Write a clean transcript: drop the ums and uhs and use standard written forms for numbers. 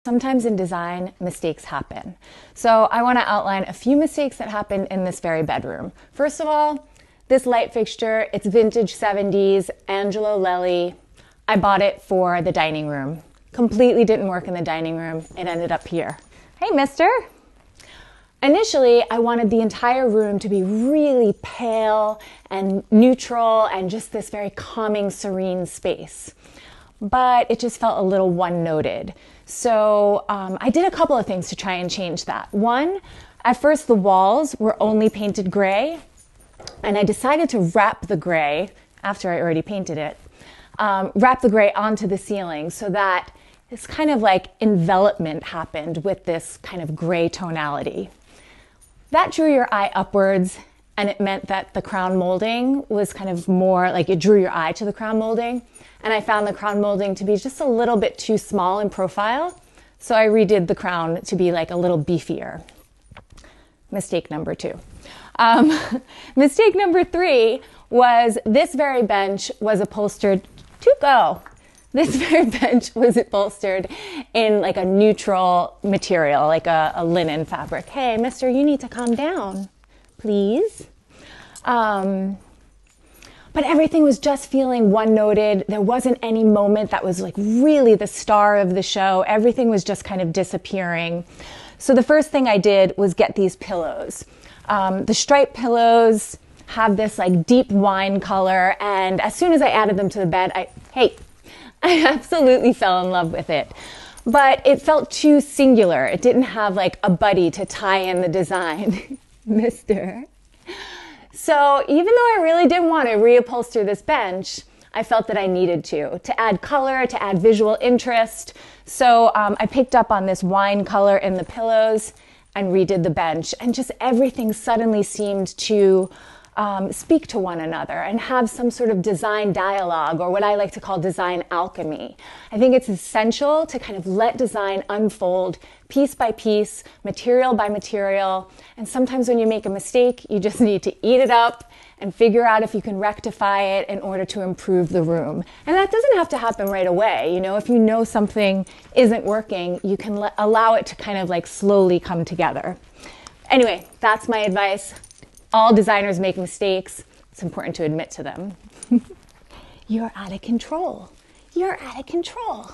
Sometimes in design, mistakes happen. So I want to outline a few mistakes that happened in this very bedroom. First of all, this light fixture, it's vintage 70s, Angelo Lelli. I bought it for the dining room. Completely didn't work in the dining room. It ended up here. Hey, mister. Initially, I wanted the entire room to be really pale and neutral and just this very calming, serene space. But it just felt a little one-noted. So I did a couple of things to try and change that. One, at first the walls were only painted gray, and I decided to wrap the gray, after I already painted it, wrap the gray onto the ceiling so that this kind of like envelopment happened with this kind of gray tonality. That drew your eye upwards, and it meant that the crown molding was kind of more like it drew your eye to the crown molding. And I found the crown molding to be just a little bit too small in profile. So I redid the crown to be like a little beefier. Mistake number 2. Mistake number 3 was this very bench was upholstered This very bench was upholstered in like a neutral material, like a linen fabric. Hey, mister, you need to calm down, please. But everything was just feeling one-noted. There wasn't any moment that was like really the star of the show. Everything was just kind of disappearing. So the first thing I did was get these pillows. The striped pillows have this like deep wine color, and as soon as I added them to the bed, I absolutely fell in love with it. But it felt too singular. It didn't have like a buddy to tie in the design. Mister. So even though I really didn't want to reupholster this bench, I felt that I needed to add color, to add visual interest. So I picked up on this wine color in the pillows and redid the bench, and just everything suddenly seemed to speak to one another and have some sort of design dialogue, or what I like to call design alchemy. I think it's essential to kind of let design unfold piece by piece, material by material. And sometimes when you make a mistake, you just need to eat it up and figure out if you can rectify it in order to improve the room. And that doesn't have to happen right away. You know, if you know something isn't working, you can allow it to kind of like slowly come together. Anyway, that's my advice. All designers make mistakes. It's important to admit to them. You're out of control. You're out of control.